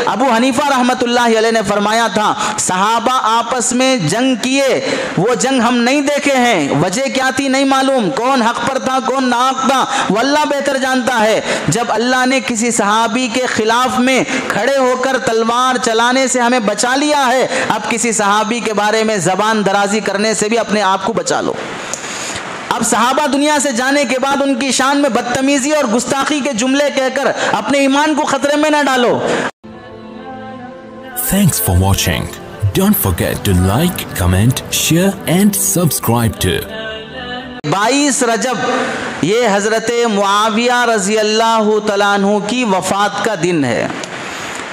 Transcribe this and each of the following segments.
ابو حنیفہ رحمۃ اللہ علیہ نے فرمایا تھا صحابہ آپس میں جنگ کیے، وہ جنگ ہم نہیں دیکھے ہیں، وجہ کیا تھی نہیں معلوم، کون حق پر تھا کون ناحق تھا وہ اللہ بہتر جانتا ہے۔ جب اللہ نے کسی صحابی کے خلاف میں کھڑے ہو کر تلوار چلانے سے ہمیں بچا لیا ہے، اب کسی صحابی کے بارے میں زبان درازی کرنے سے بھی اپنے آپ کو بچا لو۔ اب صحابہ دنیا سے جانے کے بعد ان کی شان میں بدتمیزی اور گستاخی کے جملے کہہ کر اپنے ایمان کو خطرے میں نہ ڈالو۔ Thanks for watching. Don't forget to like, comment, share and subscribe to 22 رجب یہ حضرت معاویہ رضی اللہ تعالیٰ عنہ کی وفات کا دن ہے۔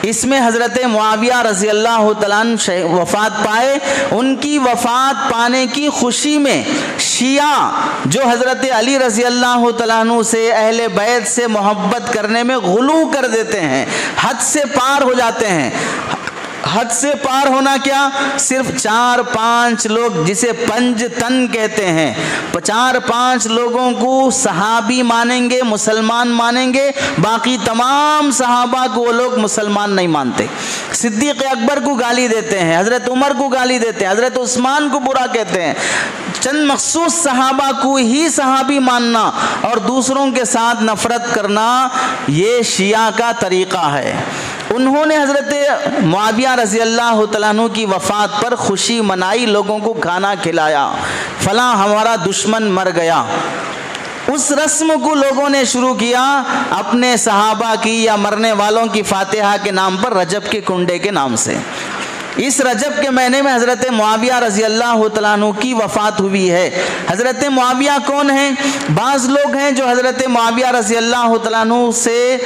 اس میں حضرت معاویہ رضی اللہ تعالیٰ عنہ وفات پائے۔ ان کی وفات پانے کی خوشی میں شیعہ جو حضرت علی رضی اللہ تعالیٰ عنہ سے اہل بیت سے محبت کرنے میں غلو کر دیتے ہیں، حد سے پار ہو جاتے ہیں۔ حد سے پار ہونا کیا؟ صرف 4-5 لوگ جسے پنج تن کہتے ہیں، 4-5 لوگوں کو صحابی مانیں گے، مسلمان مانیں گے، باقی تمام صحابہ کو وہ لوگ مسلمان نہیں مانتے۔ صدیق اکبر کو گالی دیتے ہیں، حضرت عمر کو گالی دیتے ہیں، حضرت عثمان کو برا کہتے ہیں۔ چند مخصوص صحابہ کو ہی صحابی ماننا اور دوسروں کے ساتھ نفرت کرنا یہ شیعہ کا طریقہ ہے۔ انہوں نے حضرت معاویہ رضی اللہ تعالیٰ عنہ کی وفات پر خوشی منائی، لوگوں کو کھانا کھلایا، فلاں ہمارا دشمن مر گیا۔ اس رسم کو لوگوں نے شروع کیا اپنے صحابہ کی یا مرنے والوں کی فاتحہ کے نام پر، رجب کے کنڈے کے نام سے۔ اس رجب کے مہینے میں حضرت معاویہ رضی اللہ تعالیٰ عنہ کی وفات ہوئی ہے۔ حضرت معاویہ کون ہیں؟ بعض لوگ ہیں جو حضرت معاویہ رضی اللہ تعالیٰ عنہ سے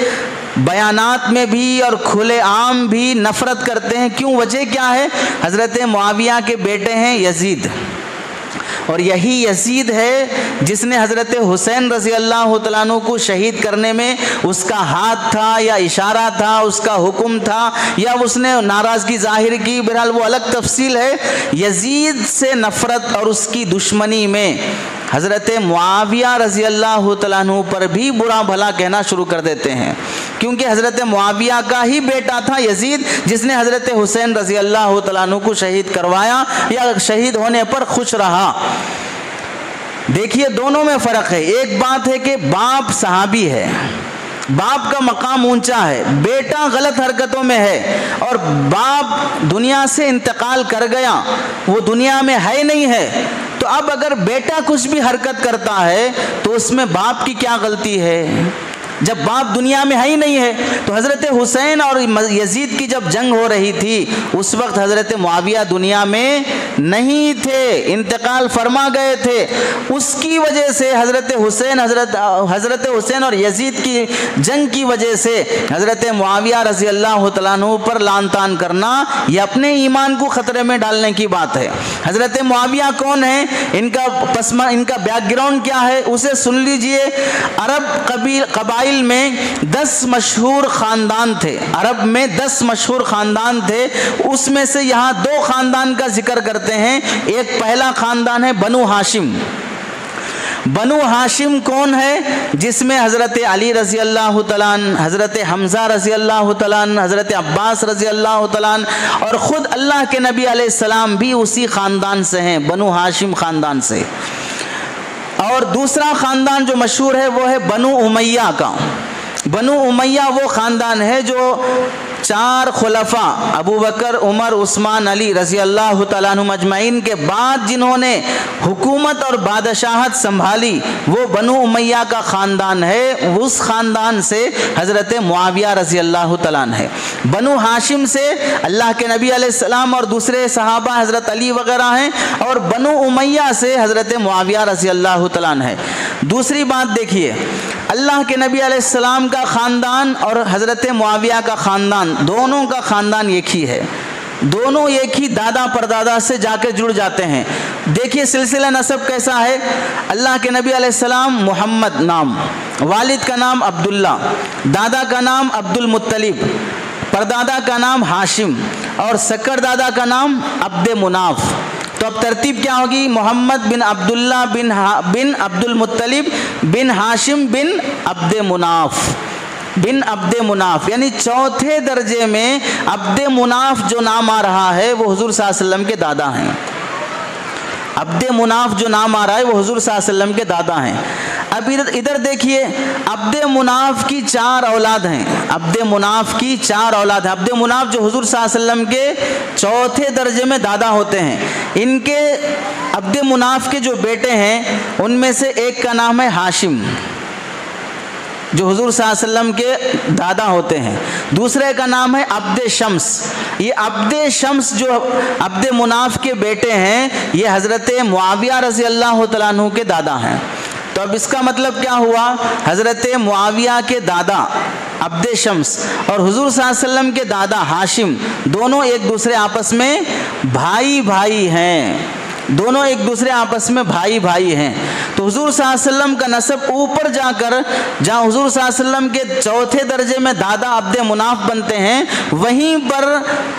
بیانات میں بھی اور کھلے عام بھی نفرت کرتے ہیں۔ کیوں؟ وجہ کیا ہے؟ حضرت معاویہ کے بیٹے ہیں یزید، اور یہی یزید ہے جس نے حضرت حسین رضی اللہ تعالیٰ عنہ کو شہید کرنے میں اس کا ہاتھ تھا یا اشارہ تھا، اس کا حکم تھا یا اس نے ناراضگی ظاہر کی، بہرحال وہ الگ تفصیل ہے۔ یزید سے نفرت اور اس کی دشمنی میں حضرت معاویہ رضی اللہ تعالیٰ عنہ پر بھی برا بھلا کہنا شروع کر دیتے ہیں، کیونکہ حضرت معاویہ کا ہی بیٹا تھا یزید جس نے حضرت حسین رضی اللہ تعالیٰ عنہ کو شہید کروایا یا شہید ہونے پر خوش رہا۔ دیکھیے دونوں میں فرق ہے۔ ایک بات ہے کہ باپ صحابی ہے، باپ کا مقام اونچا ہے، بیٹا غلط حرکتوں میں ہے اور باپ دنیا سے انتقال کر گیا، وہ دنیا میں ہے نہیں ہے، تو اب اگر بیٹا کچھ بھی حرکت کرتا ہے تو اس میں باپ کی کیا غلطی ہے؟ جب باپ دنیا میں ہے ہی نہیں ہے۔ تو حضرت حسین اور یزید کی جب جنگ ہو رہی تھی اس وقت حضرت معاویہ دنیا میں نہیں تھے، انتقال فرما گئے تھے۔ اس کی وجہ سے حضرت حسین اور یزید کی جنگ کی وجہ سے حضرت معاویہ رضی اللہ تعالیٰ عنہ پر لعن طعن کرنا یہ اپنے ایمان کو خطرے میں ڈالنے کی بات ہے۔ حضرت معاویہ کون ہیں؟ ان کا بیک گراؤنڈ کیا ہے اسے سن لیجئے۔ عرب قبائل میں 10 مشہور خاندان تھے، عرب میں 10 مشہور خاندان تھے، اس میں سے یہاں 2 خاندان کا ذکر کرتے ہیں۔ ایک پہلا خاندان ہے بنو ہاشم۔ بنو ہاشم کون ہے؟ جس میں حضرت علی رضی اللہ تعالیٰ عنہ، حضرت حمزہ رضی اللہ تعالیٰ عنہ، حضرت عباس رضی اللہ تعالیٰ عنہ اور خود اللہ کے نبی علیہ السلام بھی اسی خاندان سے ہیں، بنو ہاشم خاندان سے۔ اور دوسرا خاندان جو مشہور ہے وہ ہے بنو امیہ کا۔ بنو امیہ وہ خاندان ہے جو 4 خلفاء ابو بکر، عمر، عثمان، علی رضی اللہ تعالیٰ عنہ مجمعین کے بعد جنہوں نے حکومت اور بادشاہت سنبھالی وہ بنو امیہ کا خاندان ہے۔ اس خاندان سے حضرت معاویہ رضی اللہ تعالیٰ عنہ ہے۔ بنو ہاشم سے اللہ کے نبی علیہ السلام اور دوسرے صحابہ حضرت علی وغیرہ ہیں، اور بنو امیہ سے حضرت معاویہ رضی اللہ تعالیٰ عنہ ہے۔ دوسری بات دیکھیے، اللہ کے نبی علیہ السلام کا خاندان اور حضرت معاویہ کا خاندان دونوں کا خاندان ایک ہی ہے، دونوں ایک ہی دادا پردادا سے جا کے جڑ جاتے ہیں۔ دیکھیے سلسلہ نسب کیسا ہے۔ اللہ کے نبی علیہ السلام محمد نام، والد کا نام عبداللہ، دادا کا نام عبد المطلب، پردادا کا نام ہاشم اور سکر دادا کا نام عبد مناف۔ تو اب ترتیب کیا ہوگی؟ محمد بن عبداللہ بن عبد المطلب بن ہاشم بن عبد مناف۔ बिन अब्द मुनाफ, यानी चौथे दर्जे में अब्द मुनाफ जो नाम आ रहा है वो हुजूर सल्लल्लाहु अलैहि वसल्लम के दादा हैं। अब्द मुनाफ जो नाम आ रहा है वो हुजूर सल्लल्लाहु अलैहि वसल्लम के दादा हैं। अब इधर देखिए, अब्द मुनाफ की 4 औलाद हैं। अब्द मुनाफ की 4 औलाद हैं। अब्द मुनाफ जो हुजूर सल्लल्लाहु अलैहि वसल्लम के चौथे दर्जे में दादा होते हैं। इनके अब्द मुनाफ के जो बेटे हैं उनमें से एक का नाम है हाशिम, जो हुजूर सल्लल्लाहु अलैहि वसल्लम के दादा होते हैं। दूसरे का नाम है अब्द शम्स। ये अब्द शम्स जो अब्द मुनाफ के बेटे हैं ये हज़रत मुआविया रज़ी अल्लाह तआला अन्हु के दादा हैं। तो अब इसका मतलब क्या हुआ, हज़रत मुआविया के दादा अब्द शम्स और हुजूर सल्लल्लाहु अलैहि वसल्लम के दादा हाशिम दोनों एक दूसरे आपस में भाई भाई हैं। दोनों एक दूसरे आपस में भाई भाई हैं। तो हुजूर सल्लल्लाहु अलैहि वसल्लम का नसब ऊपर जाकर जहाँ हुजूर सल्लल्लाहु अलैहि वसल्लम के चौथे दर्जे में दादा अब्द मुनाफ बनते हैं, वहीं पर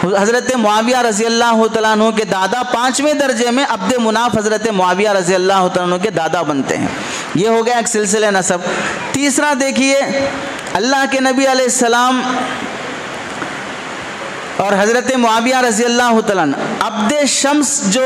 हज़रत मुआविया रज़ी अल्लाह तआला अन्हु के दादा 5वें दर्जे में अब्द मुनाफ हज़रत मुआविया रज़ी अल्लाह तआला अन्हु के दादा बनते हैं। ये हो गया एक सिलसिले नसब। तीसरा देखिए, अल्लाह के नबी अलैहिस्सलाम और हज़रत मुआविया रज़ी अल्लाह तआला अब्द शम्स जो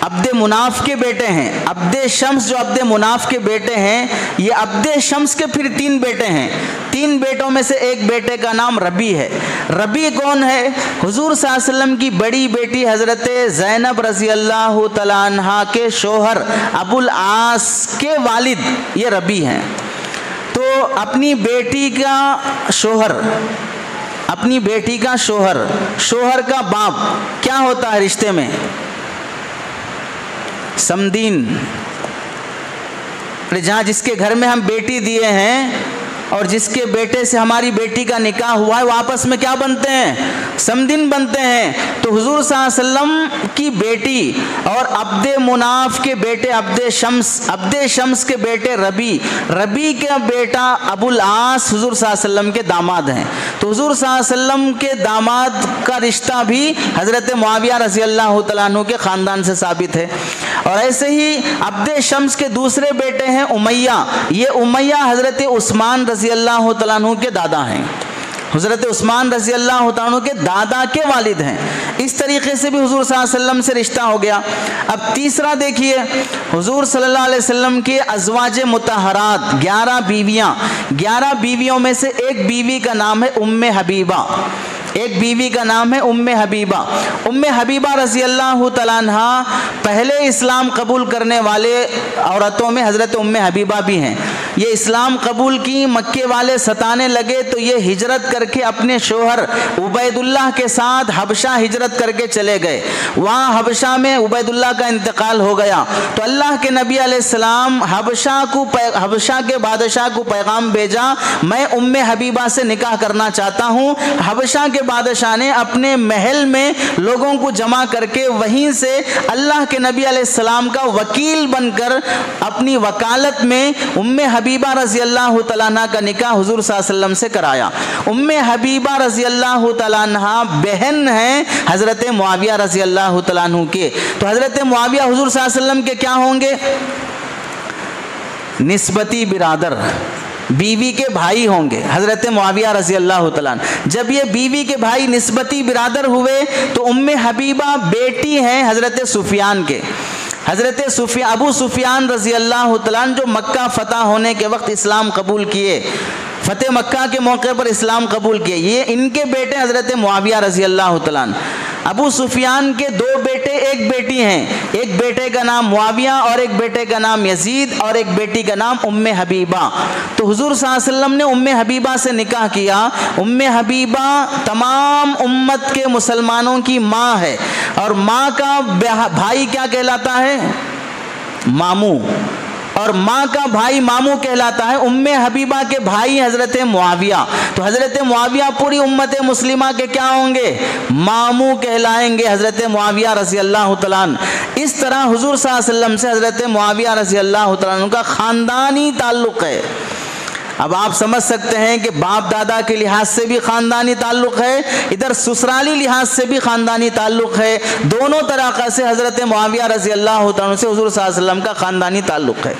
अब्द मुनाफ के बेटे हैं, अब्द शम्स जो अब्द मुनाफ के बेटे हैं, ये अब्द शम्स के फिर 3 बेटे हैं। 3 बेटों में से एक बेटे का नाम रबी है। रबी कौन है? हुजूर सल्लल्लाहु अलैहि वसल्लम की बड़ी बेटी हज़रत ज़ैनब रज़ी अल्लाह तआला अन्हा के शोहर अबुल आस के वालिद ये रबी हैं। तो अपनी बेटी का शोहर, अपनी बेटी का शोहर, शोहर का बाप क्या होता है रिश्ते में? समदीन। जहाँ जिसके घर में हम बेटी दिए हैं और जिसके बेटे से हमारी बेटी का निकाह हुआ है वो आपस में क्या बनते हैं? समदीन बनते हैं। तो हुजूर सल्लल्लाहु अलैहि वसल्लम की बेटी और अब्द मुनाफ के बेटे अब्द शम्स के बेटे रबी का बेटा अबुल आस हुजूर सल्लल्लाहु अलैहि वसल्लम के दामाद हैं। तो हुजूर सल्लल्लाहु अलैहि वसल्लम के दामाद का रिश्ता भी हज़रत मुआविया रज़ी अल्लाह तआला अन्हु के ख़ानदान से साबित है। और ऐसे ही अब्द शम्स के दूसरे बेटे हैं उमैया। ये उमैया हज़रत उस्मान रज़ी अल्लाह तआला अन्हु के दादा हैं। हज़रत उस्मान रज़ी अल्लाह तआला अन्हु के दादा के वालिद हैं। इस तरीके से भी हुजूर सल्लल्लाहु अलैहि वसल्लम से रिश्ता हो गया। अब तीसरा देखिए, हुजूर सल्लल्लाहु अलैहि वसल्लम के अज़वाज मुतहरात 11 बीवियाँ, 11 बीवियों में से एक बीवी का नाम है उम्मे हबीबा। एक बीवी का नाम है उम्मे हबीबा। उम्मे हबीबा रज़ी अल्लाह तआला अन्हा पहले इस्लाम कबूल करने वाले औरतों में हज़रत उम्मे हबीबा भी हैं। ये इस्लाम कबूल की, मक्के वाले सताने लगे तो ये हिजरत करके अपने शोहर उबैदुल्लाह के साथ हबशा हिजरत करके चले गए। वहाँ हबशा में उबैदुल्लाह का इंतकाल हो गया तो अल्लाह के नबी अलैहिस्सलाम हबशा के बादशाह को पैगाम भेजा, मैं उम्मे हबीबा से निकाह करना चाहता हूँ। हबशा के बादशाह ने अपने महल में लोगों को जमा करके वहीं से अल्लाह के नबी अलैहिस्सलाम का वकील बनकर अपनी वकालत में उम्मे हबीबा रज़ी अल्लाह तआला अन्हा का निकाह हुजूर सल्लल्लाहु अलैहि वसल्लम से कराया। उम्मे हबीबा रज़ी अल्लाह तआला अन्हा बहन हैं हज़रत मुआविया रज़ी अल्लाह तआला अन्हु के। तो हज़रत मुआविया हुजूर सल्लल्लाहु अलैहि वसल्लम के क्या होंगे? निस्बती बिरादर, बीवी के भाई होंगे हज़रत मुआविया रज़ी अल्लाह तआला। जब ये बीवी के भाई निस्बती बिरादर हुए तो उम्मे हबीबा बेटी हैं हज़रत सुफियान के। हज़रत अबू सुफियान रज़ी अल्लाह तआला जो मक्का फ़तह होने के वक्त इस्लाम कबूल किए, फ़तेह मक्का के मौके पर इस्लाम कबूल किए, ये इनके बेटे हज़रत मुआविया रज़ी अल्लाह तआला। अबू सुफियान के 2 बेटे, एक बेटी हैं। एक बेटे का नाम मुआविया और एक बेटे का नाम यजीद और एक बेटी का नाम उम्मे हबीबा। तो हुजूर सल्लल्लाहु अलैहि वसल्लम ने उम्मे हबीबा से निकाह किया। उम्मे हबीबा तमाम उम्मत के मुसलमानों की माँ है और माँ का भाई क्या कहलाता है? मामू। और माँ का भाई मामू कहलाता है। उम्मे हबीबा के भाई हज़रत मुआविया। तो हज़रत मुआविया पूरी उम्मत मुस्लिमा के क्या होंगे? मामू कहलाएंगे, हज़रत मुआविया रज़ी अल्लाह तआला। इस तरह हुजूर सल्लल्लाहु अलैहि वसल्लम से हज़रत मुआविया रज़ी अल्लाह तआला का ख़ानदानी ताल्लुक़ है। अब आप समझ सकते हैं कि बाप दादा के लिहाज से भी ख़ानदानी ताल्लुक़ है, इधर ससुराली लिहाज से भी ख़ानदानी ताल्लुक़ है। दोनों तरीक़े से हज़रत मुआविया रज़ी अल्लाह तआला से हुज़ूर सल्लल्लाहु अलैहि वसल्लम का ख़ानदानी ताल्लुक़ है।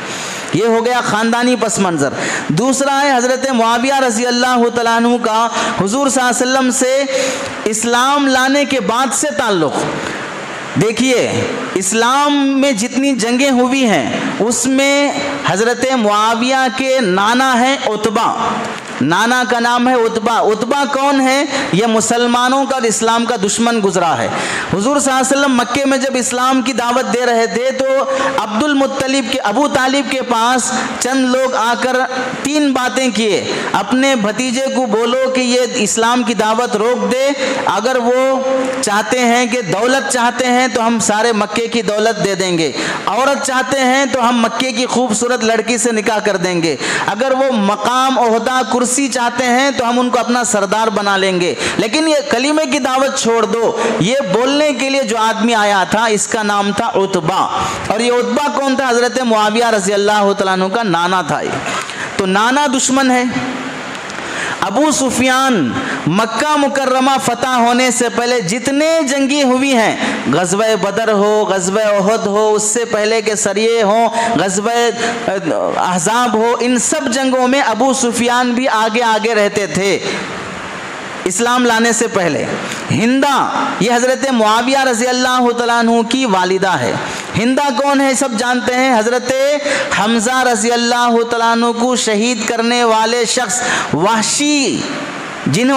یہ ہو گیا خاندانی پس منظر۔ دوسرا ہے حضرت معاویہ رضی اللہ تعالیٰ عنہ کا حضور صلی اللہ علیہ وسلم سے اسلام لانے کے بعد سے تعلق۔ دیکھیے اسلام میں جتنی جنگیں ہوئی ہیں اس میں حضرت معاویہ کے نانا ہیں عتبہ، نانا کا نام ہے عتبہ۔ عتبہ کون ہے؟ یہ مسلمانوں کا اور اسلام کا دشمن گزرا ہے۔ حضور صلی اللہ علیہ وسلم مکے میں جب اسلام کی دعوت دے رہے تھے تو عبد المطلب کے ابو طالب کے پاس چند لوگ آ کر 3 باتیں کیے، اپنے بھتیجے کو بولو کہ یہ اسلام کی دعوت روک دے، اگر وہ چاہتے ہیں کہ دولت چاہتے ہیں تو ہم سارے مکے کی دولت دے دیں گے، عورت چاہتے ہیں تو ہم مکے کی خوبصورت لڑکی سے نکاح کر دیں گے، اگر وہ مقام عہدہ کرسی چاہتے ہیں تو ہم ان کو اپنا سردار بنا لیں گے، لیکن یہ کلمے کی دعوت چھوڑ دو۔ یہ بولنے کے لیے جو آدمی آیا تھا اس کا نام تھا عتبہ، اور یہ عتبہ کون تھا؟ حضرت معاویہ رضی اللہ تعالیٰ عنہ کا نانا تھا۔ تو نانا دشمن ہے۔ ابو سفیان مکہ مکرمہ فتح ہونے سے پہلے جتنے جنگی ہوئی ہیں، غزوہ بدر ہو، غزوہ احد ہو، اس سے پہلے کے سریے ہوں، غزوہ احزاب ہو، ان سب جنگوں میں ابو سفیان بھی آگے آگے رہتے تھے اسلام لانے سے پہلے۔ ہندہ یہ حضرت معاویہ رضی اللہ تعالیٰ عنہ کی والدہ ہے۔ ہندہ کون ہے؟ سب جانتے ہیں، حضرت حمزہ رضی اللہ تعالیٰ عنہ کو شہید کرنے والے شخص وحشی، جن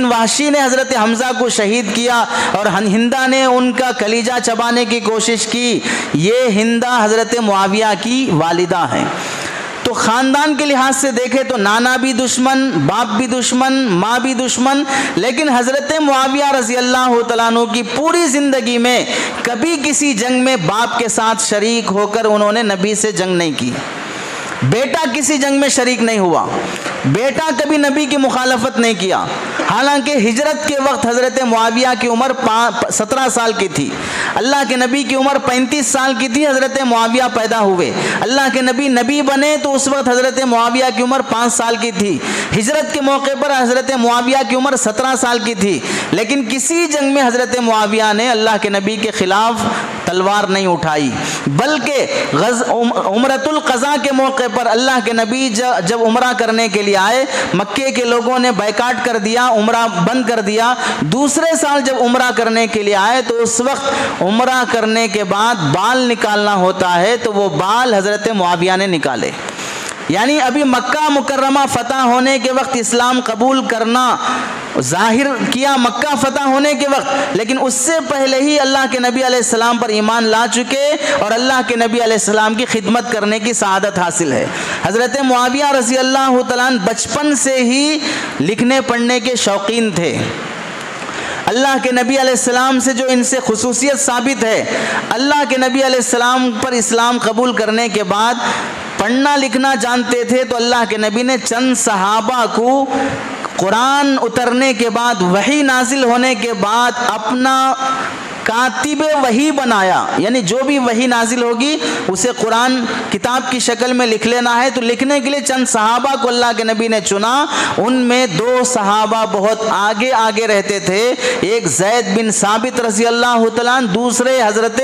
وحشی نے حضرت حمزہ کو شہید کیا اور ہندہ نے ان کا کلیجہ چبانے کی کوشش کی، یہ ہندہ حضرت معاویہ کی والدہ ہیں۔ تو خاندان کے لحاظ سے دیکھے تو نانا بھی دشمن، باپ بھی دشمن، ماں بھی دشمن، لیکن حضرت معاویہ رضی اللہ تعالیٰ عنہ کی پوری زندگی میں کبھی کسی جنگ میں باپ کے ساتھ شریک ہو کر انہوں نے نبی سے جنگ نہیں کی۔ بیٹا کسی جنگ میں شریک نہیں ہوا، بیٹا کبھی نبی کی مخالفت نہیں کیا، حالانکہ ہجرت کے وقت حضرت معاویہ کی عمر 17 سال کی تھی، اللہ کے نبی کی عمر 35 سال کی تھی، حضرت معاویہ پیدا ہوئے، اللہ کے نبی بنے تو اس وقت حضرت معاویہ کی عمر 5 سال کی تھی، ہجرت کے موقع پر حضرت معاویہ کی عمر 17 سال کی تھی، لیکن کسی جنگ میں حضرت معاویہ نے اللہ کے نبی کے خلاف تلوار نہیں اٹھائی، بلکہ عمرۃ القضاء کے موقع پر اللہ کے نبی جب عمرہ کرنے کے لیے آئے، مکے کے لوگوں نے بائیکاٹ کر دیا، عمرہ بند کر دیا، دوسرے سال جب عمرہ کرنے کے لیے آئے تو اس وقت عمرہ کرنے کے بعد بال نکالنا ہوتا ہے تو وہ بال حضرت معاویہ نے نکالے۔ یعنی ابھی مکہ مکرمہ فتح ہونے کے وقت اسلام قبول کرنا ظاہر کیا مکہ فتح ہونے کے وقت، لیکن اس سے پہلے ہی اللہ کے نبی علیہ السلام پر ایمان لا چکے اور اللہ کے نبی علیہ السلام کی خدمت کرنے کی سعادت حاصل ہے۔ حضرت معاویہ رضی اللہ تعالیٰ عنہ بچپن سے ہی لکھنے پڑھنے کے شوقین تھے۔ اللہ کے نبی علیہ السلام سے جو ان سے خصوصیت ثابت ہے، اللہ کے نبی علیہ السلام پر اسلام قبول کرنے کے بعد پڑھنا لکھنا جانتے تھے، تو اللہ کے نبی نے چند صحابہ کو قرآن اترنے کے بعد، وحی نازل ہونے کے بعد اپنا کاتب وحی بنایا، یعنی جو بھی وحی نازل ہوگی اسے قرآن کتاب کی شکل میں لکھ لینا ہے، تو لکھنے کے لیے چند صحابہ کو اللہ کے نبی نے چنا۔ ان میں 2 صحابہ بہت آگے آگے رہتے تھے، ایک زید بن ثابت رضی اللہ تعالیٰ عنہ، دوسرے حضرت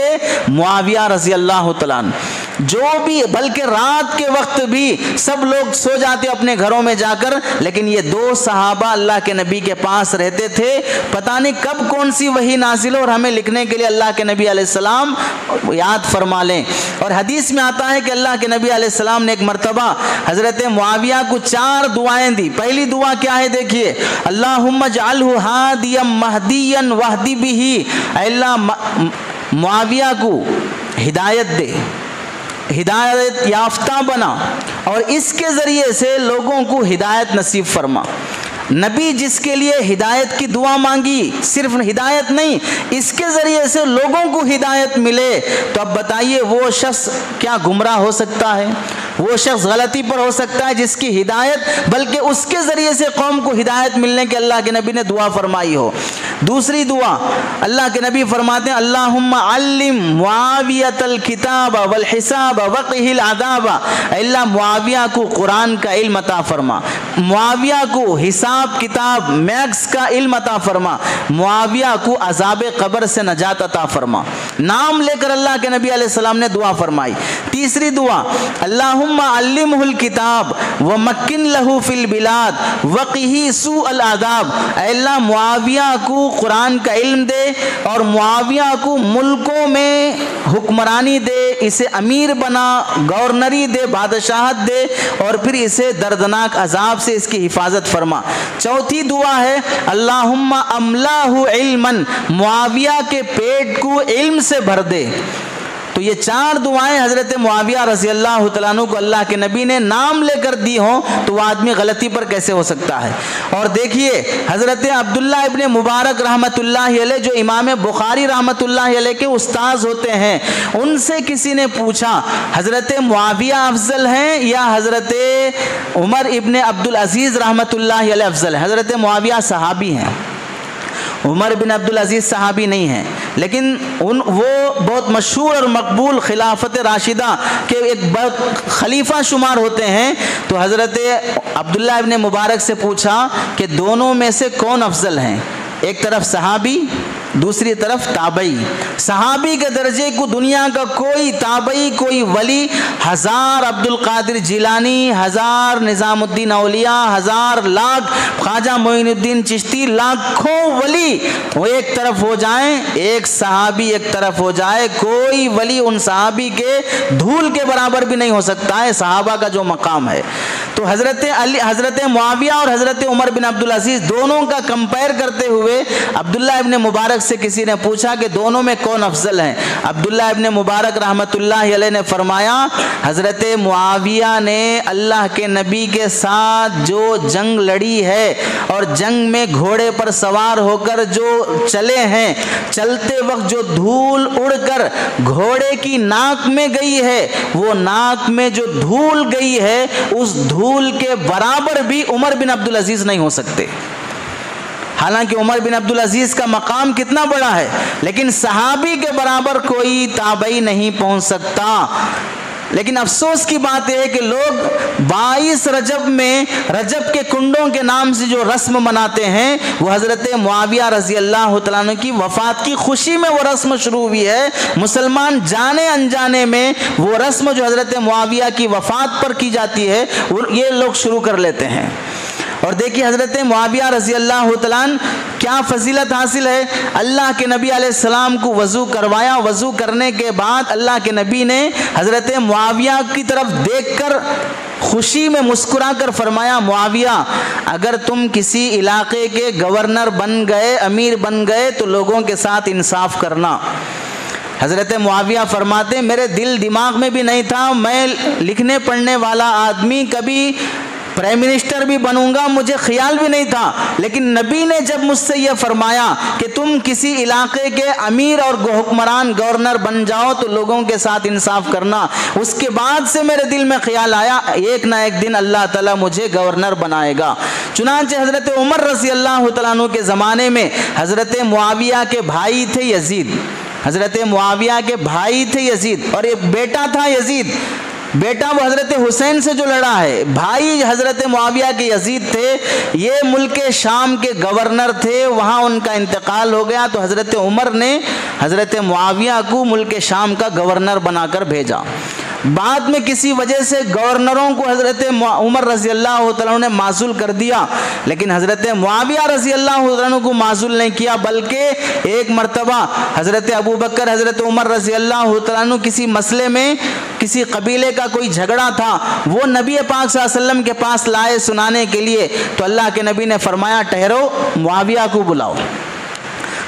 معاویہ رضی اللہ تعالیٰ عنہ۔ جو بھی بلکہ رات کے وقت بھی سب لوگ سو جاتے اپنے گھروں میں جا کر، لیکن یہ 2 صحابہ اللہ کے نبی کے پاس رہتے تھے، پتہ نہیں کب کون سی وحی نازل ہو اور ہمیں لکھنے کے لیے اللہ کے نبی علیہ السلام یاد فرما لیں۔ اور حدیث میں آتا ہے کہ اللہ کے نبی علیہ السلام نے ایک مرتبہ حضرت معاویہ کو 4 دعائیں دی۔ پہلی دعا کیا ہے دیکھیے، اللہم اجعلہ ہادیا مہدیا واہدی بہ، اے اللہ معاویہ کو ہدایت دے، ہدایت یافتہ بنا اور اس کے ذریعے سے لوگوں کو ہدایت نصیب فرما۔ نبی جس کے لیے ہدایت کی دعا مانگی، صرف ہدایت نہیں، اس کے ذریعے سے لوگوں کو ہدایت ملے، تو اب بتائیے وہ شخص کیا گمراہ ہو سکتا ہے؟ وہ شخص غلطی پر ہو سکتا ہے جس کی ہدایت، بلکہ اس کے ذریعے سے قوم کو ہدایت ملنے کے اللہ کے نبی نے دعا فرمائی ہو۔ دوسری دعا اللہ کے نبی فرماتے ہیں، اللہم علم معاویۃ الکتاب والحساب وقہ العذاب، اللہ معاویہ کو قرآن کا علم عطا فرما، معاویہ کو حساب کتاب میکس کا علم عطا فرما، معاویہ کو عذاب قبر سے نجات عطا فرما۔ نام لے کر اللہ کے نبی علیہ السلام نے دعا فرمائی۔ तीसरी दुआ, अल्लाहुम्मा अल्लिमहुल किताब व मक्किन लहू फिल बिलाद वक़िही सूअल आदाब। अल्लाह मुआविया को कुरान का इल्म दे और मुआविया को मुल्कों में हुक्मरानी दे, इसे अमीर बना, गवर्नरी दे, बादशाहत दे और फिर इसे दर्दनाक अजाब से इसकी हिफाजत फरमा। चौथी दुआ है, अल्लाहुम्मा अमलाहु इल्मन, मुआविया के पेट को इल्म से भर दे। तो ये 4 दुआएं हज़रत मुआविया रज़ी अल्लाह तआला अन्हु को अल्लाह के नबी ने नाम लेकर दी हों तो वह आदमी गलती पर कैसे हो सकता है। और देखिए हज़रत अब्दुल्ला इब्ने मुबारक रहमतुल्लाहि अलैह जो इमाम बुखारी रहमतुल्लाहि अलैह के उस्ताद होते हैं, उनसे किसी ने पूछा हज़रत मुआविया अफजल हैं या हज़रत उमर इब्ने अब्दुल अजीज़ रहमतुल्लाहि अलैह अफजल हैं। हज़रत मुआविया सहाबी हैं, उमर बिन अब्दुल अजीज़ सहाबी नहीं हैं, लेकिन वो बहुत मशहूर और मकबूल खिलाफत राशिदा के एक खलीफा शुमार होते हैं। तो हज़रत अब्दुल्ला इब्ने मुबारक से पूछा कि दोनों में से कौन अफजल हैं, एक तरफ सहाबी, दूसरी तरफ ताबई। सहाबी के दर्जे को दुनिया का कोई ताबई, कोई वली, 1000 अब्दुल कादिर जिलानी, 1000 निज़ामुद्दीन औलिया, 1000 लाख ख्वाजा मोइनुद्दीन चिश्ती, लाखों वली वो एक तरफ हो जाएं, एक सहाबी एक तरफ हो जाए, कोई वली उन सहाबी के धूल के बराबर भी नहीं हो सकता है, सहाबा का जो मकाम है। तो हज़रत मुआविया और हज़रत उमर बिन अब्दुल अजीज़ दोनों का कंपेयर करते हुए अब्दुल्ला इब्ने मुबारक से किसी ने पूछा कि दोनों में कौन अफजल हैं। अब्दुल्ला इब्ने मुबारक रहमतुल्लाहि अलैह ने फरमाया, हज़रत मुआविया ने अल्लाह के नबी के साथ जो जंग लड़ी है और जंग में घोड़े पर सवार होकर जो चले हैं, चलते वक्त जो धूल उड़कर घोड़े की नाक में गई है, वो नाक में जो धूल गई है उस धूल के बराबर भी उमर बिन अब्दुल अजीज़ नहीं हो सकते। हालांकि उमर बिन अब्दुल अजीज़ का मकाम कितना बड़ा है, लेकिन सहाबी के बराबर कोई ताबई नहीं पहुंच सकता। लेकिन अफसोस की बात यह है कि लोग 22 रजब में रजब के कुंडों के नाम से जो रस्म मनाते हैं वो हज़रत मुआविया रज़ी अल्लाह तआला अन्हु की वफ़ात की खुशी में वो रस्म शुरू हुई है। मुसलमान जाने अनजाने में वो रस्म जो हज़रत मुआविया की वफ़ात पर की जाती है ये लोग शुरू कर लेते हैं। और देखिए हज़रत मुआविया रज़ी अल्लाह तआला अन्हु क्या फजीलत हासिल है। अल्लाह के नबी अलैहिस्सलाम को वज़ू करवाया, वज़ू करने के बाद अल्लाह के नबी ने हज़रत मुआविया की तरफ देखकर खुशी में मुस्कुरा कर फरमाया, मुआविया अगर तुम किसी इलाके के गवर्नर बन गए, अमीर बन गए तो लोगों के साथ इंसाफ करना। हज़रत मुआविया फरमाते मेरे दिल दिमाग में भी नहीं था, मैं लिखने पढ़ने वाला आदमी कभी प्राइम मिनिस्टर भी बनूंगा, मुझे ख्याल भी नहीं था। लेकिन नबी ने जब मुझसे यह फरमाया कि तुम किसी इलाके के अमीर और हुक्मरान गवर्नर बन जाओ तो लोगों के साथ इंसाफ करना, उसके बाद से मेरे दिल में ख्याल आया एक ना एक दिन अल्लाह ताला मुझे गवर्नर बनाएगा। चुनांचे हज़रत उमर रज़ी अल्लाह तआला अन्हु के ज़माने में हज़रत मुआविया के भाई थे यजीद, हज़रत मुआविया के भाई थे यजीद और एक बेटा था यजीद। बेटा वो हज़रत हुसैन से जो लड़ा है, भाई हज़रत मुआविया के यजीद थे। ये मुल्क शाम के गवर्नर थे, वहाँ उनका इंतकाल हो गया तो हज़रत उमर ने हज़रत मुआविया को मुल्क शाम का गवर्नर बनाकर भेजा। बाद में किसी वजह से गवर्नरों को हज़रत उमर रज़ी अल्लाह तआला ने माज़ूल कर दिया, लेकिन हज़रत मुआविया रज़ी अल्लाह तआला को माज़ूल नहीं किया, बल्कि एक मरतबा हज़रत अबू बकर हज़रत उमर रज़ी अल्लाह तआला किसी मसले में किसी कबीले का कोई झगड़ा था, वो नबी पाक सल्लल्लाहु अलैहि वसल्लम के पास लाए सुनाने के लिए। तो अल्लाह के नबी ने फरमाया ठहरो, मुआविया को बुलाओ।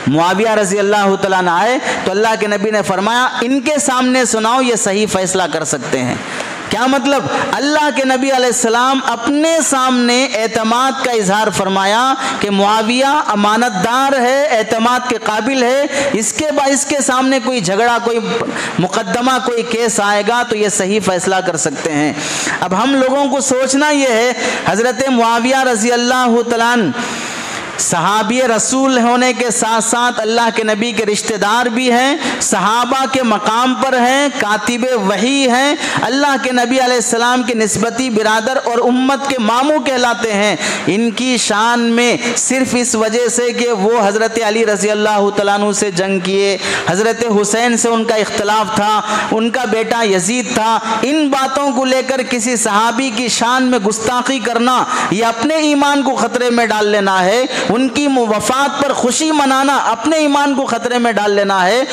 मुआविया रज़ी अल्लाह तआला अन्हु आए तो अल्लाह के नबी ने फरमाया इनके सामने सुनाओ, ये सही फैसला कर सकते हैं। क्या मतलब, अल्लाह के नबी अलैहिस्सलाम अपने सामने एतमाद का इजहार फरमाया कि मुआविया अमानतदार है, एतमाद के काबिल है, इसके सामने कोई झगड़ा, कोई मुकदमा, कोई केस आएगा तो ये सही फैसला कर सकते हैं। अब हम लोगों को सोचना ये है, हज़रत मुआविया रज़ी अल्लाह तआला अन्हु सहाबी रसूल होने के साथ साथ अल्लाह के नबी के रिश्तेदार भी हैं, सहाबा के मकाम पर हैं, कातिब वही हैं, अल्लाह के नबी अलैहिस्सलाम के निस्बती बिरादर और उम्मत के मामू कहलाते हैं। इनकी शान में सिर्फ इस वजह से कि वो हज़रत अली रज़ी अल्लाह तआला अन्हु से जंग किए, हज़रत हुसैन से उनका इख्तलाफ था, उनका बेटा यजीद था, इन बातों को लेकर किसी सहाबी की शान में गुस्ताखी करना यह अपने ईमान को ख़तरे में डाल लेना है। उनकी वफ़ात पर खुशी मनाना अपने ईमान को ख़तरे में डाल लेना है।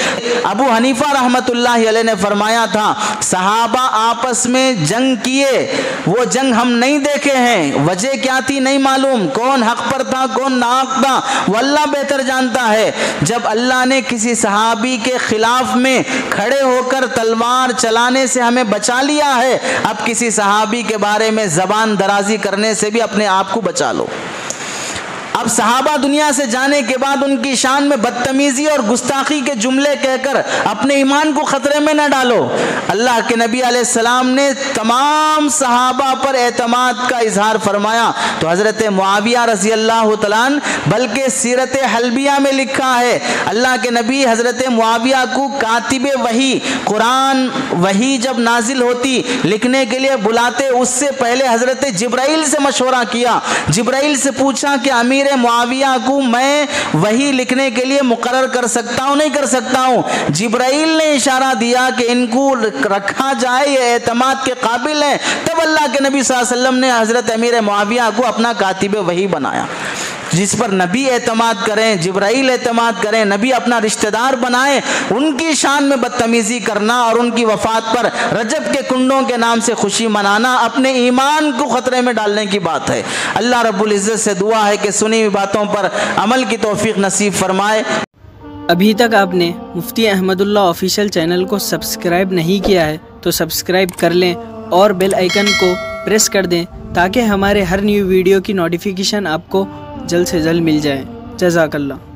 अबू हनीफा रहमतुल्लाहि अलैह ने फरमाया था, सहाबा आपस में जंग किए, वो जंग हम नहीं देखे हैं, वजह क्या थी नहीं मालूम, कौन हक पर था कौन नाहक था वो अल्लाह बेहतर जानता है। जब अल्लाह ने किसी सहाबी के खिलाफ में खड़े होकर तलवार चलाने से हमें बचा लिया है, अब किसी सहाबी के बारे में ज़बान दराजी करने से भी अपने आप को बचा लो। अब सहाबा दुनिया से जाने के बाद उनकी शान में बदतमीज़ी और गुस्ताखी के जुमले कहकर अपने ईमान को ख़तरे में न डालो। अल्लाह के नबी अलैहिस्सलाम ने तमाम सहाबा पर एतमाद का इजहार फरमाया तो हज़रत मुआविया रज़ी अल्लाह तआला अन्हु, बल्कि सीरत हल्बिया में लिखा है अल्लाह के नबी हज़रत मुआविया को कातिब वही, कुरान वही जब नाजिल होती लिखने के लिए बुलाते, उससे पहले हज़रत जिब्राइल से मशवरा किया। जिब्राइल से पूछा कि अमीर मुआविया को मैं वही लिखने के लिए मुकर्रर कर सकता हूँ नहीं कर सकता हूँ। जिब्राइल ने इशारा दिया कि इनको रखा जाए, ये एतमाद के काबिल है। तब अल्लाह के नबी सल्लल्लाहु अलैहि वसल्लम ने हज़रत अमीर मुआविया को अपना कातिब वही बनाया। जिस पर नबी एतमाद करें, जिब्राइल एतमाद करें, नबी अपना रिश्तेदार बनाए, उनकी शान में बदतमीज़ी करना और उनकी वफ़ात पर रजब के कुंडों के नाम से खुशी मनाना अपने ईमान को ख़तरे में डालने की बात है। अल्लाह रब्बुल इज़्ज़त से दुआ है कि सुनी हुई बातों पर अमल की तौफीक नसीब फरमाए। अभी तक आपने मुफ्ती अहमदुल्लाह ऑफिशियल चैनल को सब्सक्राइब नहीं किया है तो सब्सक्राइब कर लें और बेल आइकन को प्रेस कर दें ताकि हमारे हर न्यू वीडियो की नोटिफिकेशन आपको जल्द से जल्द मिल जाए। जज़ाकल्लाह।